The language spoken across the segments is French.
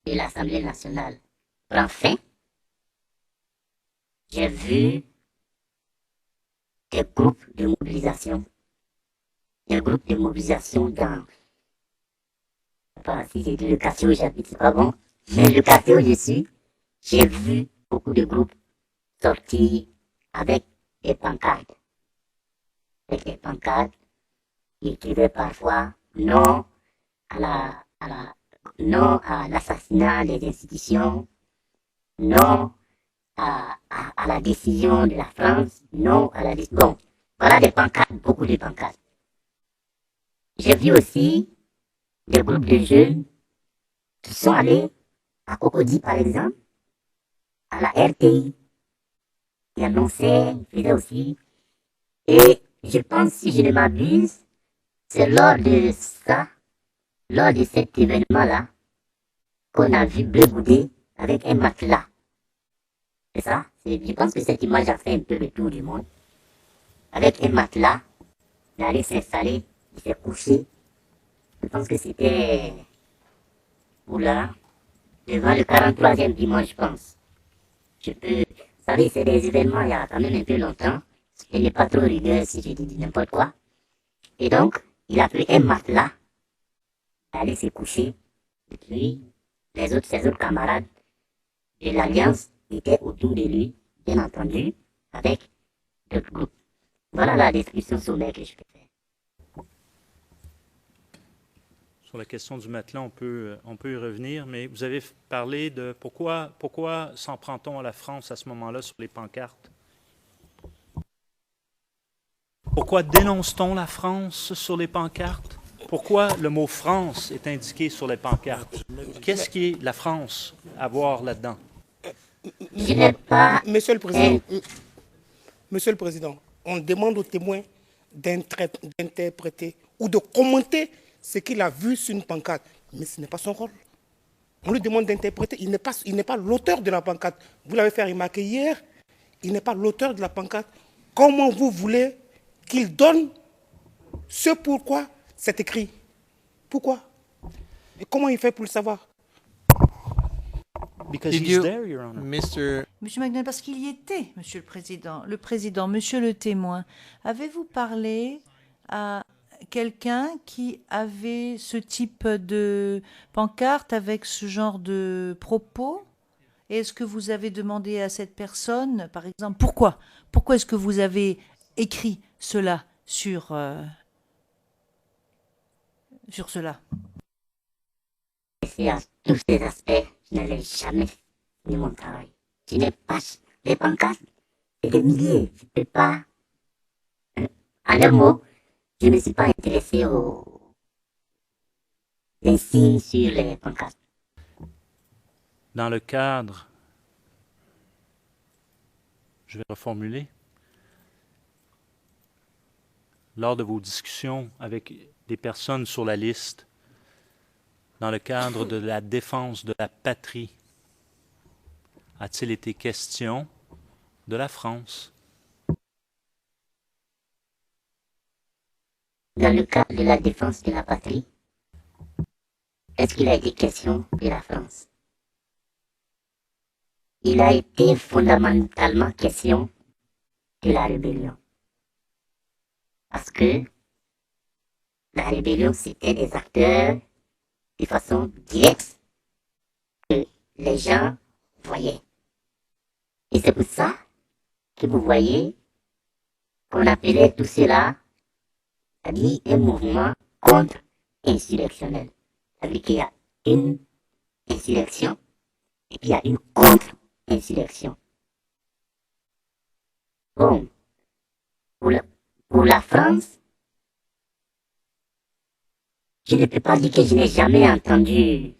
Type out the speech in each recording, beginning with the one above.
de l'Assemblée nationale prend fin, j'ai vu des groupes de mobilisation. Des groupes de mobilisation dans, si j'ai dit le quartier où j'habite, c'est pas bon, mais le quartier où je suis, j'ai vu beaucoup de groupes sortir avec des pancartes. Avec des pancartes, ils écrivaient parfois non non à l'assassinat des institutions, non à la décision de la France, non à la décision. Bon, voilà des pancartes, beaucoup de pancartes. J'ai vu aussi des groupes de jeunes qui sont allés à Cocody, par exemple, à la RTI, qui annonçaient, ils faisaient aussi. Et je pense, si je ne m'abuse, c'est lors de ça, lors de cet événement-là, qu'on a vu Bleu Goudé avec un matelas. C'est ça? Je pense que cette image a fait un peu le tour du monde. Avec un matelas, il est allé s'installer, il s'est couché. Je pense que c'était, oula, devant le 43e dimanche, je pense. Vous savez, c'est des événements il y a quand même un peu longtemps. Je n'ai pas trop rigueur si je dis n'importe quoi. Et donc, il a pris un matelas, il est allé se coucher. Et puis, ses autres camarades de l'Alliance étaient autour de lui, bien entendu, avec d'autres groupes. Voilà la description sommaire que je peux faire. Sur la question du matelas, on peut y revenir, mais vous avez parlé de pourquoi s'en prend-on à la France à ce moment-là sur les pancartes? Pourquoi dénonce-t-on la France sur les pancartes? Pourquoi le mot France est indiqué sur les pancartes? Qu'est-ce qui est la France à voir là-dedans? Je n'ai pas... Monsieur le Président, on demande aux témoins d'interpréter ou de commenter ce qu'il a vu sur une pancarte. Mais ce n'est pas son rôle. On lui demande d'interpréter. Il n'est pas l'auteur de la pancarte. Vous l'avez fait remarquer hier. Il n'est pas l'auteur de la pancarte. Comment vous voulez qu'il donne ce pourquoi c'est écrit? Pourquoi? Et comment il fait pour le savoir? Because he's there, Your Honor. Monsieur McDonald, parce qu'il y était, Monsieur le Président, Monsieur le témoin, avez-vous parlé à quelqu'un qui avait ce type de pancarte avec ce genre de propos? Est-ce que vous avez demandé à cette personne, par exemple, pourquoi est-ce que vous avez écrit cela sur cela? C'est à tous ces aspects, je n'avais jamais fini mon travail. Je n'ai pas des pancartes, c'est des milliers. Je ne peux pas. En un mot, je ne me suis pas intéressé aux signes sur les pancartes. Dans le cadre, je vais reformuler, lors de vos discussions avec des personnes sur la liste, dans le cadre de la défense de la patrie, a-t-il été question de la France? Dans le cadre de la défense de la patrie, est-ce qu'il a été question de la France? Il a été fondamentalement question de la rébellion. Parce que la rébellion, c'était des acteurs de façon directe que les gens voyaient. Et c'est pour ça que vous voyez qu'on appelait tout cela, c'est-à-dire un mouvement contre-insurrectionnel. C'est-à-dire qu'il y a une insurrection et qu'il y a une contre-insurrection. Bon, pour la France, je ne peux pas dire que je n'ai jamais entendu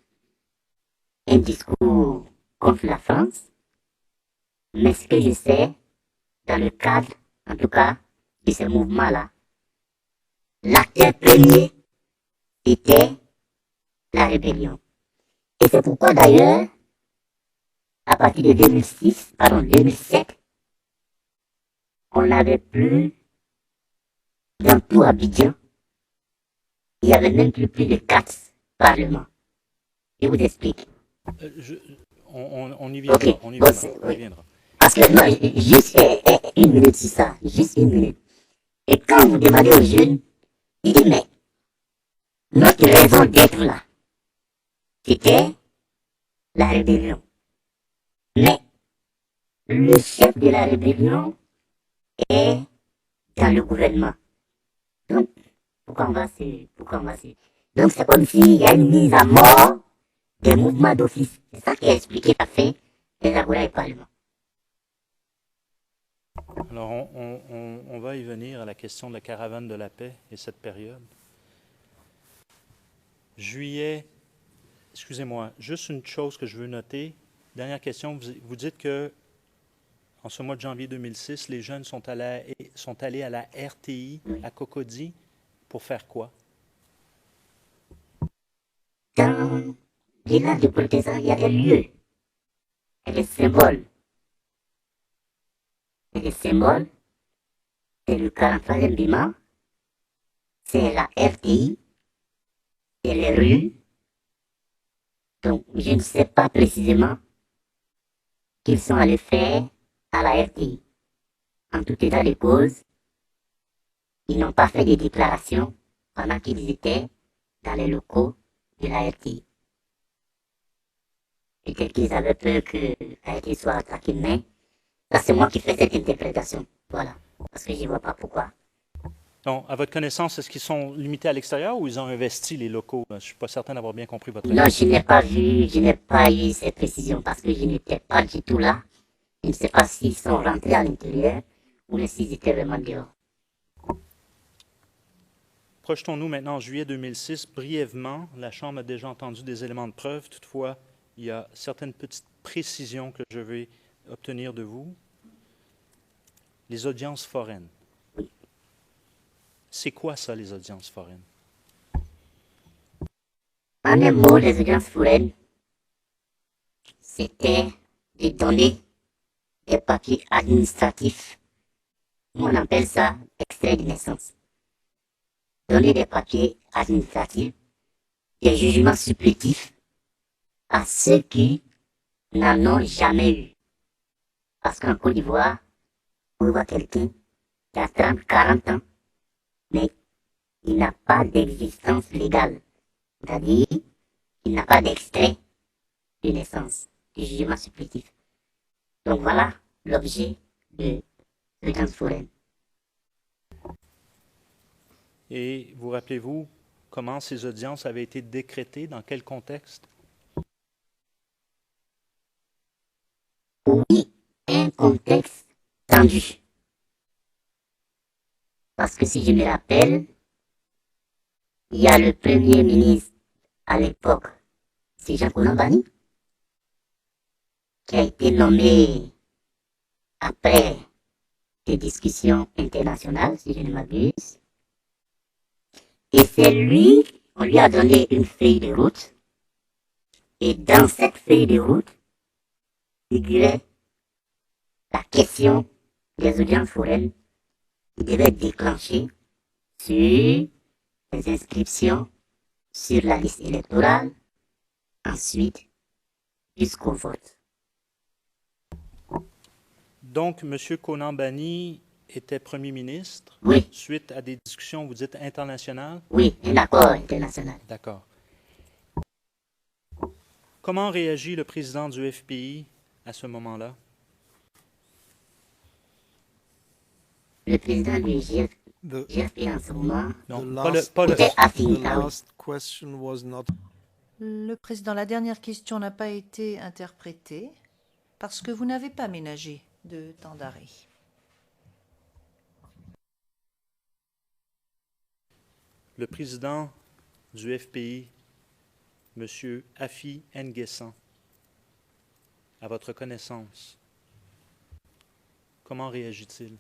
un discours contre la France, mais ce que je sais, dans le cadre, en tout cas, de ce mouvement-là, l'acteur premier était la rébellion. Et c'est pourquoi d'ailleurs, à partir de 2007, on n'avait plus, dans tout Abidjan, il n'y avait même plus de 4 parlements. Je vous explique. On y viendra. Ok, On y bon, viendra. c'est- On y oui. viendra. Parce que, non, juste une minute sur ça, juste une minute. Et quand vous demandez aux jeunes, ils disent, mais notre raison d'être là, c'était la rébellion. Mais le chef de la rébellion est dans le gouvernement. Donc, pourquoi on va se... Donc, c'est comme s'il y a une mise à mort des mouvements d'office. C'est ça qui a expliqué la fin des Agora et Parlement. Alors, on va y venir à la question de la caravane de la paix et cette période. Juillet, excusez-moi, juste une chose que je veux noter. Dernière question, vous dites que en ce mois de janvier 2006, les jeunes sont allés à la RTI à Cocody pour faire quoi? Dans l'île de Poltesa, il y a des lieux, il y a des symboles. Il y a des symboles, c'est le 43e bâtiment, c'est la RTI, c'est les rues. Donc, je ne sais pas précisément qu'ils sont allés faire à la RTI. En tout état de cause, ils n'ont pas fait de déclaration pendant qu'ils étaient dans les locaux de la RTI. Peut-être qu'ils avaient peur que la RTI soit attaquée, mais ça c'est moi qui fais cette interprétation. Voilà. Parce que je ne vois pas pourquoi. Donc, à votre connaissance, est-ce qu'ils sont limités à l'extérieur ou ils ont investi les locaux? Je ne suis pas certain d'avoir bien compris votre Non, réponse. je n'ai pas vu, je n'ai pas eu ces précisions parce que je n'étais pas du tout là. Je ne sais pas s'ils sont rentrés à l'intérieur ou s'ils étaient vraiment dehors. Projetons-nous maintenant en juillet 2006. Brièvement, la Chambre a déjà entendu des éléments de preuve. Toutefois, il y a certaines petites précisions que je vais obtenir de vous. Les audiences foraines. C'est quoi ça, les audiences foraines? En un mot, les audiences foraines, c'était de donner des papiers administratifs. On appelle ça extrait de naissance. Donner des papiers administratifs, des jugements supplétifs à ceux qui n'en ont jamais eu. Parce qu'en Côte d'Ivoire, on voit quelqu'un qui a 30, 40 ans, mais il n'a pas d'existence légale. C'est-à-dire, il n'a pas d'extrait de naissance, de jugement supplétif. Donc voilà l'objet de l'audience foraine. Et vous rappelez-vous comment ces audiences avaient été décrétées, dans quel contexte? Oui, un contexte tendu. Parce que si je me rappelle, il y a le premier ministre à l'époque, c'est Jean Kounambani, qui a été nommé après des discussions internationales, si je ne m'abuse. Et c'est lui, on lui a donné une feuille de route. Et dans cette feuille de route, figurait la question des audiences foraines qui devaient être déclenchées sur les inscriptions sur la liste électorale, ensuite jusqu'au vote. Donc, M. Kounambani était Premier ministre. Oui, Suite à des discussions, vous dites internationales? oui, un accord international. D'accord. Comment réagit le président du FPI à ce moment-là? Le président du The, GFP en ce moment Non, the pas le, last, pas le- était the Afinka. last question was not. Le président, la dernière question n'a pas été interprétée parce que vous n'avez pas ménagé de temps d'arrêt. le président du FPI, M. Afi N'Guessan, à votre connaissance, comment réagit-il?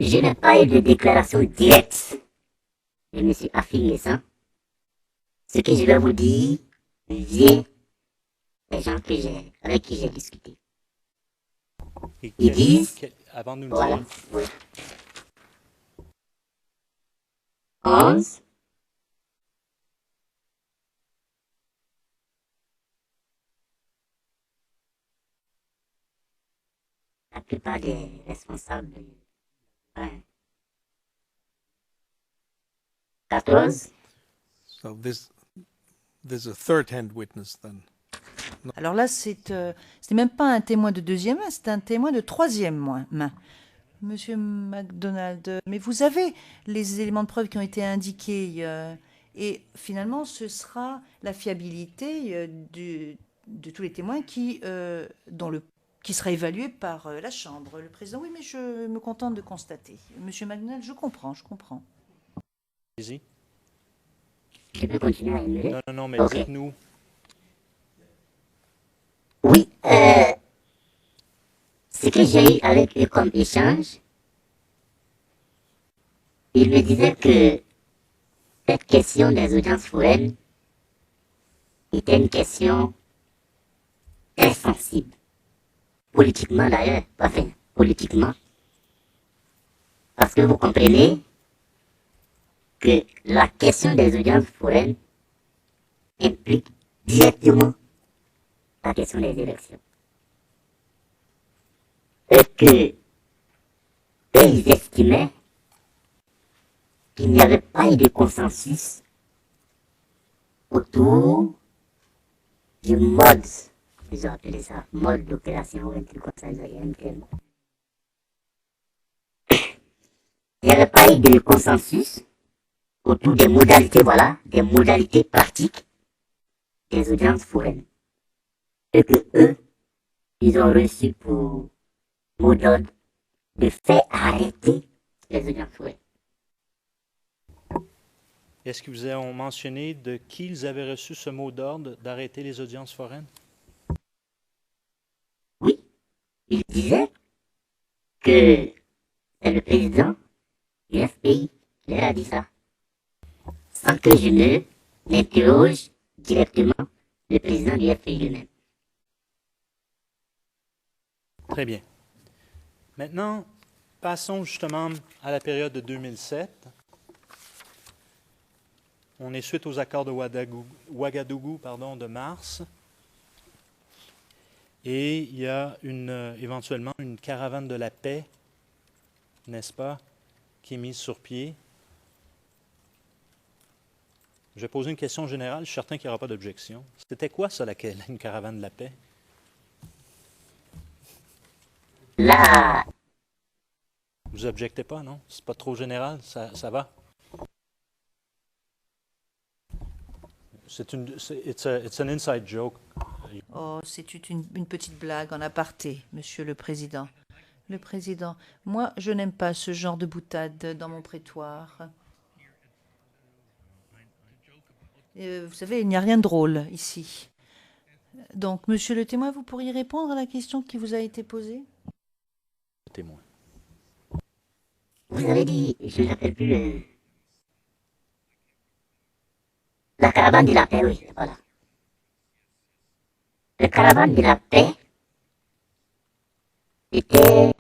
Je n'ai pas eu de déclaration directe de M. Afinka. Ce que je vais vous dire vient des gens avec qui j'ai discuté. Et Ils disent, avant de nous le voilà, dire, oui. 11, la plupart des responsables. 14. So there's a third-hand witness then. Alors là, c'est même pas un témoin de deuxième main, c'est un témoin de troisième main. Monsieur MacDonald, mais vous avez les éléments de preuve qui ont été indiqués et finalement, ce sera la fiabilité de tous les témoins qui sera évaluée par la Chambre. Le président, oui, mais je me contente de constater. Monsieur MacDonald, je comprends. Allez-y. Je peux continuer à énumérer? Non, mais Ok. dites-nous. Oui, ce que j'ai eu avec eux comme échange, ils me disaient que cette question des audiences foraines était une question très sensible. Politiquement d'ailleurs, enfin, politiquement. Parce que vous comprenez que la question des audiences foraines implique directement la question des élections. Et que eux, ils estimaient qu'il n'y avait pas eu de consensus autour du mode, ils ont appelé ça mode d'opération ou un truc comme ça, ils ont un terme. Il n'y avait pas eu de consensus autour des modalités, voilà, des modalités pratiques des audiences foraines. Et que eux, ils ont reçu pour mot d'ordre de faire arrêter les audiences foraines. Est-ce qu'ils vous ont mentionné de qui ils avaient reçu ce mot d'ordre d'arrêter les audiences foraines? Oui, il disait que c'est le président du FPI qui leur a dit ça, sans que je ne n'interroge directement le président du FPI lui-même. Très bien. Maintenant, passons justement à la période de 2007. On est suite aux accords de Ouagadougou de mars. Et il y a éventuellement une caravane de la paix, n'est-ce pas, qui est mise sur pied. Je vais poser une question générale, je suis certain qu'il n'y aura pas d'objection. C'était quoi ça, une caravane de la paix? Là, Vous objectez pas, non? C'est pas trop général, ça va? It's an inside joke. Oh, c'est une petite blague en aparté, Monsieur le Président. Le Président, moi, je n'aime pas ce genre de boutade dans mon prétoire. Vous savez, il n'y a rien de drôle ici. Donc, Monsieur le témoin, vous pourriez répondre à la question qui vous a été posée? Témoin. vous avez dit, je ne rappelle plus, la caravane de la paix, oui, voilà. La caravane de la paix était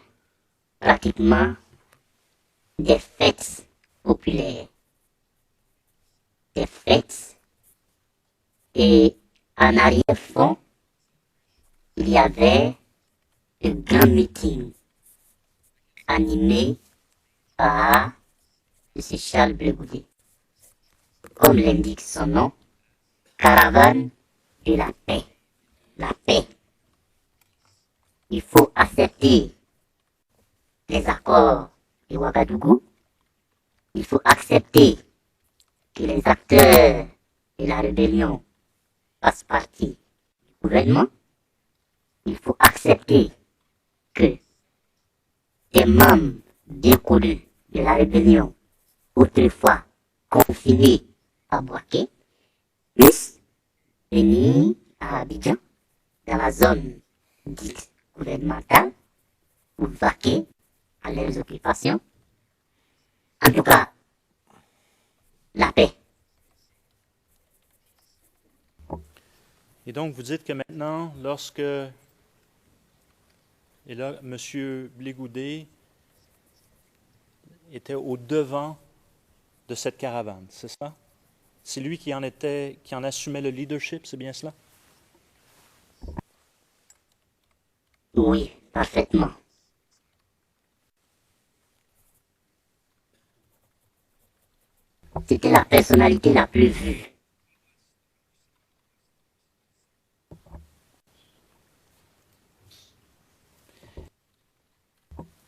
pratiquement des fêtes populaires. Des fêtes. Et en arrière-fond, il y avait un grand meeting animé par M. Charles Blégoudet. Comme l'indique son nom, caravane de la paix. La paix. Il faut accepter les accords de Ouagadougou. Il faut accepter que les acteurs de la rébellion fassent partie du gouvernement. Il faut accepter que des membres déconnus de la rébellion, autrefois confinés à Boaké, puissent venir à Abidjan, dans la zone dite gouvernementale, pour vaquer à leurs occupations. En tout cas, la paix. Et donc, vous dites que maintenant, lorsque... Et là, M. Blégoudet était au devant de cette caravane, c'est ça? C'est lui qui en assumait le leadership, c'est bien cela? Oui, parfaitement. C'était la personnalité la plus vue.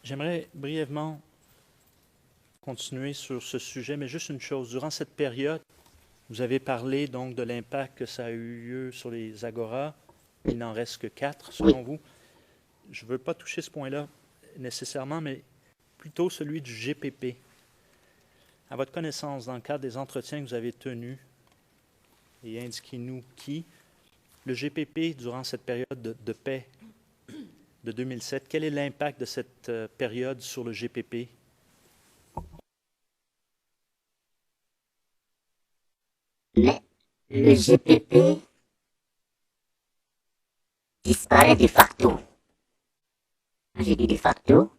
J'aimerais brièvement continuer sur ce sujet, mais juste une chose. Durant cette période, vous avez parlé donc de l'impact que ça a eu lieu sur les agoras. Il n'en reste que 4, selon vous. Je ne veux pas toucher ce point-là nécessairement, mais plutôt celui du GPP. À votre connaissance, dans le cadre des entretiens que vous avez tenus, et indiquez-nous qui, le GPP, durant cette période de paix de 2007, quel est l'impact de cette période sur le GPP? Mais le GPP disparaît de facto. Quand je dis de facto,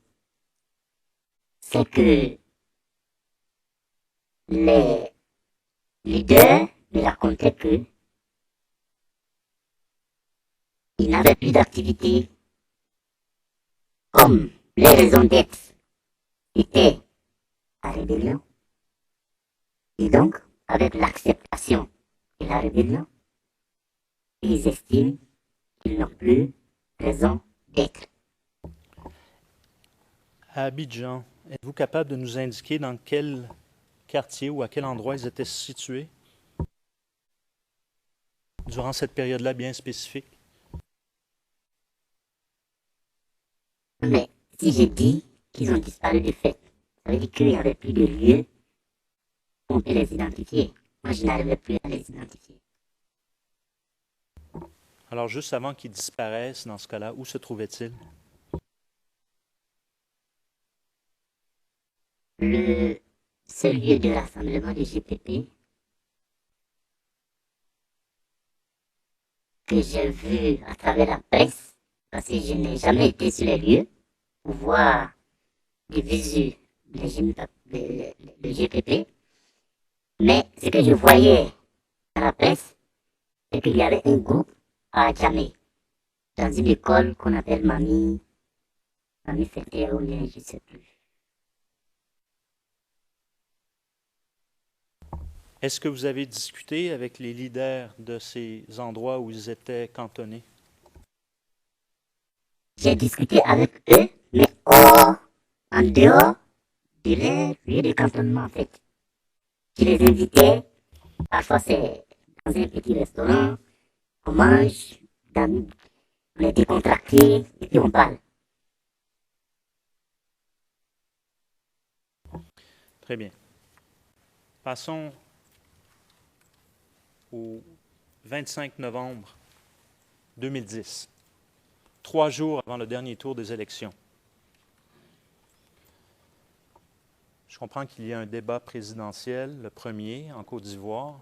c'est que les leaders me racontaient que ils n'avaient plus d'activité, comme les raisons d'être étaient la rébellion. Et donc, avec l'acceptation de la rébellion, ils estiment qu'ils n'ont plus raison d'être. À Abidjan, êtes-vous capable de nous indiquer dans quel quartier ou à quel endroit ils étaient situés durant cette période-là bien spécifique? Mais si j'ai dit qu'ils ont disparu de fait, ça veut dire qu'il n'y avait plus de lieu où on peut les identifier. Moi, je n'arrivais plus à les identifier. Alors, juste avant qu'ils disparaissent, dans ce cas-là, où se trouvaient-ils? Le seul lieu de rassemblement du GPP que j'ai vu à travers la presse, parce que je n'ai jamais été sur les lieux pour voir de visu le GPP, mais ce que je voyais dans la presse, c'est qu'il y avait un groupe à Djamé, dans une école qu'on appelle Mamie Fete ou bien je ne sais plus. Est-ce que vous avez discuté avec les leaders de ces endroits où ils étaient cantonnés? J'ai discuté avec eux, mais en dehors de leur lieu de cantonnement en fait. Je les invitais, parfois c'est dans un petit restaurant, on mange, on est décontracté et puis on parle. Très bien. Passons au 25 novembre 2010, 3 jours avant le dernier tour des élections. Je comprends qu'il y a un débat présidentiel, le premier, en Côte d'Ivoire,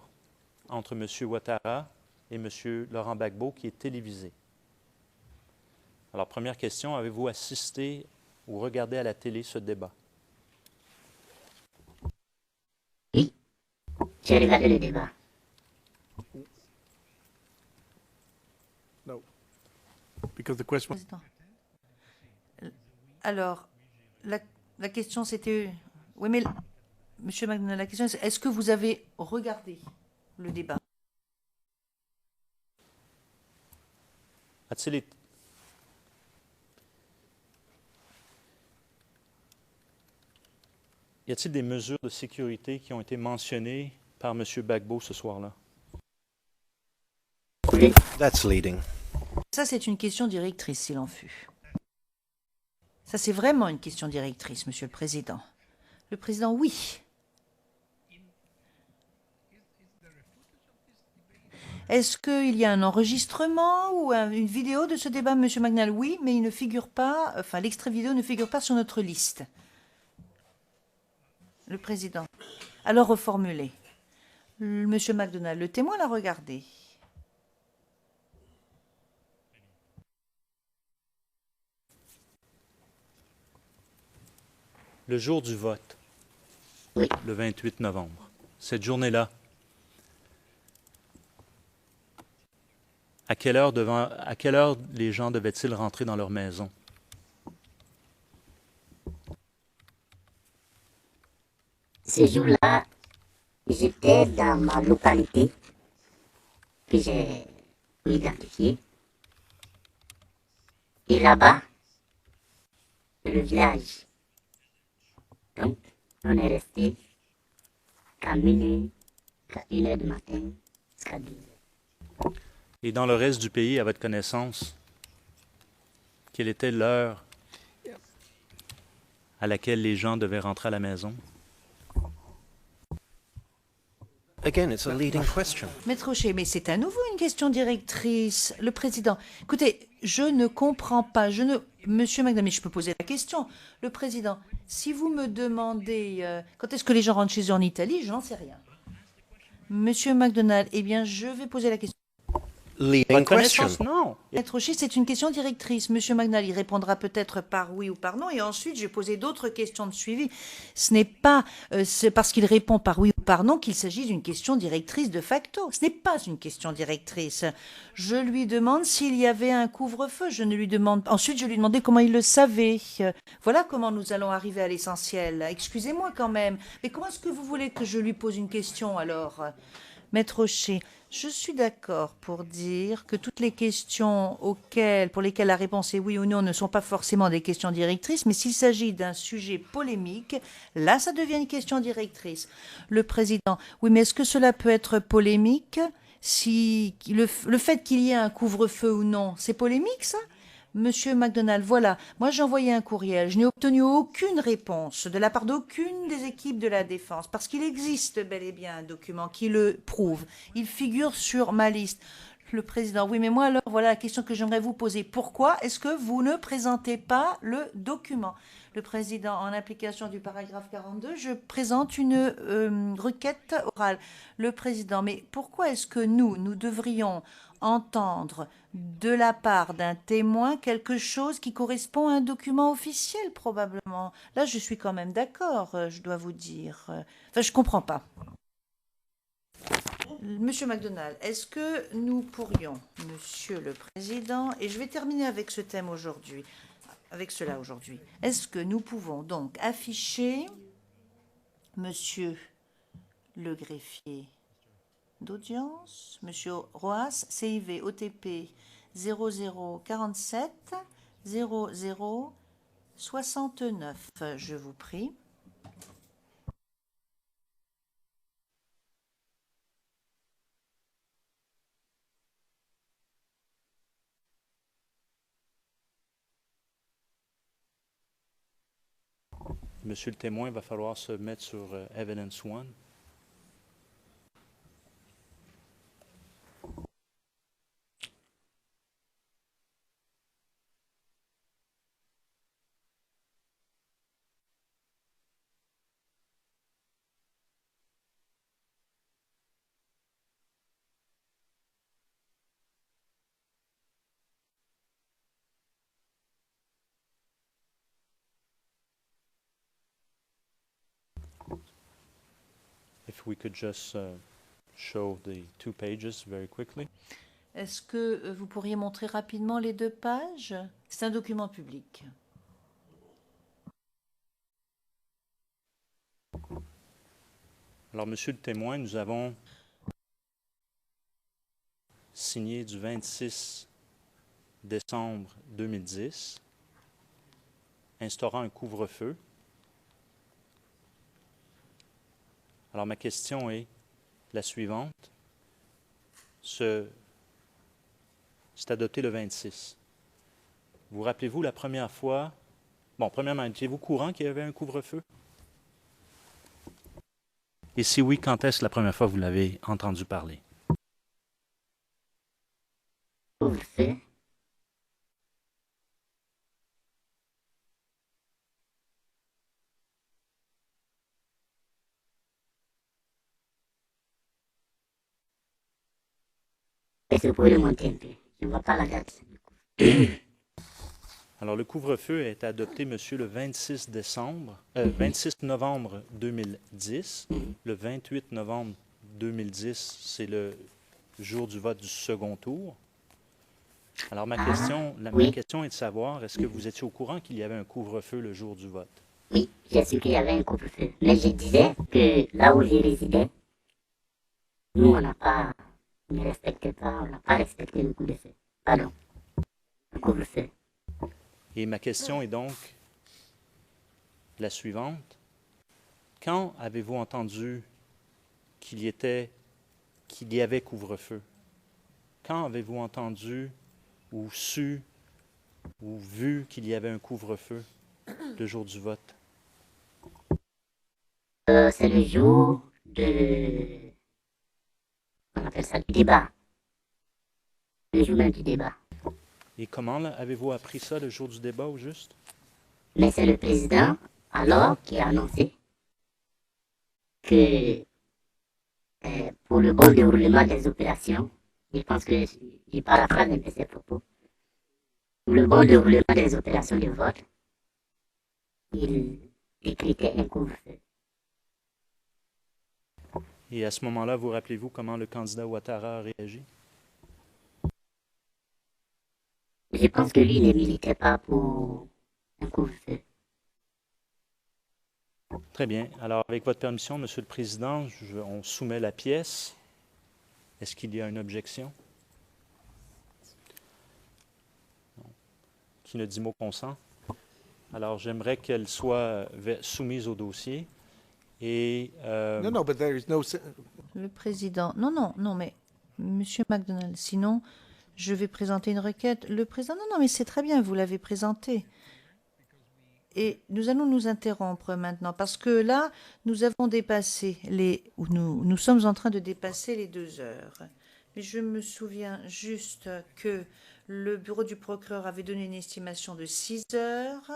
entre M. Ouattara et M. Laurent Gbagbo, qui est télévisé. Alors, première question, avez-vous assisté ou regardé à la télé ce débat? Oui, j'ai regardé le débat. No. Because the question. Président. Alors, la question c'était... Oui, mais Monsieur McDonald, la question c'est est-ce que vous avez regardé le débat? A-t-il été... Y a-t-il des mesures de sécurité qui ont été mentionnées par M. Gbagbo ce soir-là? That's leading. Ça, c'est une question directrice, s'il en fut. Ça, c'est vraiment une question directrice, Monsieur le Président. Le Président, oui. Est-ce qu'il y a un enregistrement ou une vidéo de ce débat, Monsieur McNally? Oui, mais il ne figure pas, enfin, l'extrait vidéo ne figure pas sur notre liste. Le Président. Alors, reformulez. Monsieur McDonald, le témoin l'a regardé. Le jour du vote, Oui. le 28 novembre, cette journée-là, à quelle heure les gens devaient-ils rentrer dans leur maison? Ce jour-là, J'étais dans ma localité que j'ai identifiée. Et là-bas, c'est le village. Donc, on est resté qu'à minuit, qu'à 1h du matin, jusqu'à 12h. Et dans le reste du pays, à votre connaissance, quelle était l'heure à laquelle les gens devaient rentrer à la maison? Again, it's a leading question. Maître Rocher, mais c'est à nouveau une question directrice. Le président, écoutez, je ne comprends pas. Monsieur McDonald, je peux poser la question. Le président, si vous me demandez quand est-ce que les gens rentrent chez eux en Italie, j'en sais rien. Monsieur McDonald, eh bien, je vais poser la question. Leading question. Connaissance, non. Maître Rocher, c'est une question directrice. Monsieur McDonald, il répondra peut-être par oui ou par non, et ensuite, je vais poser d'autres questions de suivi. Ce n'est pas c'est parce qu'il répond par oui ou par non qu'il s'agit d'une question directrice de facto. Ce n'est pas une question directrice. Je lui demande s'il y avait un couvre-feu. Je ne lui demande. Ensuite, je lui demandais comment il le savait. Voilà comment nous allons arriver à l'essentiel. Excusez-moi quand même. Mais comment est-ce que vous voulez que je lui pose une question alors? Maître Rocher, je suis d'accord pour dire que toutes les questions pour lesquelles la réponse est oui ou non ne sont pas forcément des questions directrices, mais s'il s'agit d'un sujet polémique, là, ça devient une question directrice. Le président, oui, mais est-ce que cela peut être polémique si le fait qu'il y ait un couvre-feu ou non, c'est polémique, ça? Monsieur McDonald, voilà, moi j'ai envoyé un courriel, je n'ai obtenu aucune réponse de la part d'aucune des équipes de la défense, parce qu'il existe bel et bien un document qui le prouve. Il figure sur ma liste. Le président, oui, mais moi alors, voilà la question que j'aimerais vous poser. Pourquoi est-ce que vous ne présentez pas le document? Le président, en application du paragraphe 42, je présente une requête orale. Le président, mais pourquoi est-ce que nous devrions entendre de la part d'un témoin quelque chose qui correspond à un document officiel, probablement? Là, je suis quand même d'accord, je dois vous dire. Enfin, je comprends pas. Monsieur McDonald, est-ce que nous pourrions, Monsieur le Président, et je vais terminer avec ce thème aujourd'hui, avec cela aujourd'hui, est-ce que nous pouvons donc afficher Monsieur le greffier d'audience, Monsieur Roas, CIV OTP 0047 0069. Je vous prie. Monsieur le témoin, il va falloir se mettre sur Evidence 1. If we could just show the 2 pages very quickly. Est-ce que vous pourriez montrer rapidement les 2 pages? C'est un document public. Alors, monsieur le témoin, nous avons signé du 26 décembre 2010, instaurant un couvre-feu. Alors, ma question est la suivante. C'est adopté le 26. Vous rappelez-vous la première fois? Bon, premièrement, étiez-vous au courant qu'il y avait un couvre-feu? Et si oui, quand est-ce la première fois que vous l'avez entendu parler? Couvre-feu. Est-ce que vous pouvez le monter un peu? Je ne vois pas la date. Alors, le couvre-feu a été adopté, monsieur, le 26 novembre 2010. Le 28 novembre 2010, c'est le jour du vote du second tour. Alors, ma question est de savoir, est-ce que vous étiez au courant qu'il y avait un couvre-feu le jour du vote? Oui, j'ai su qu'il y avait un couvre-feu. Mais je disais que là où je résidais, Nous, on ne respecte pas, on n'a pas respecté le couvre-feu. Pardon, le couvre-feu. Et ma question est donc la suivante. Quand avez-vous entendu qu'il y avait couvre-feu? Quand avez-vous entendu ou su ou vu qu'il y avait un couvre-feu le jour du vote? C'est le jour on appelle ça, du débat. Le jour même du débat. Et comment avez-vous appris ça le jour du débat au juste? Mais c'est le président, alors, qui a annoncé que pour le bon déroulement des opérations, je pense que je paraphrase un peu ses propos, pour le bon déroulement des opérations de vote, il décrétait un couvre-feu. Et à ce moment-là, vous rappelez-vous comment le candidat Ouattara a réagi? Je pense que lui ne militait pas pour un couvre-feu. Très bien. Alors, avec votre permission, Monsieur le Président, on soumet la pièce. Est-ce qu'il y a une objection? Non. Qui ne dit mot consent? Alors, j'aimerais qu'elle soit soumise au dossier. Et, No, but there is no. Le président. Non, mais Monsieur McDonald, sinon, je vais présenter une requête. Le président, non, mais c'est très bien, vous l'avez présenté. Et nous allons nous interrompre maintenant, parce que là, nous avons dépassé nous sommes en train de dépasser les 2 heures. Mais je me souviens juste que le bureau du procureur avait donné une estimation de 6 heures.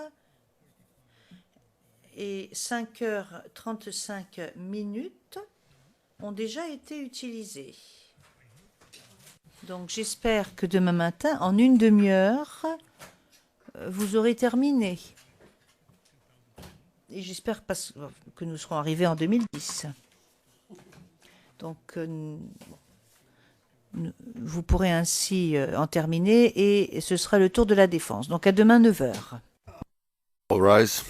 Et 5h35 ont déjà été utilisées. Donc j'espère que demain matin, en une demi-heure, vous aurez terminé. Et j'espère que nous serons arrivés en 2010. Donc vous pourrez ainsi en terminer et ce sera le tour de la défense. Donc à demain 9h. All rise.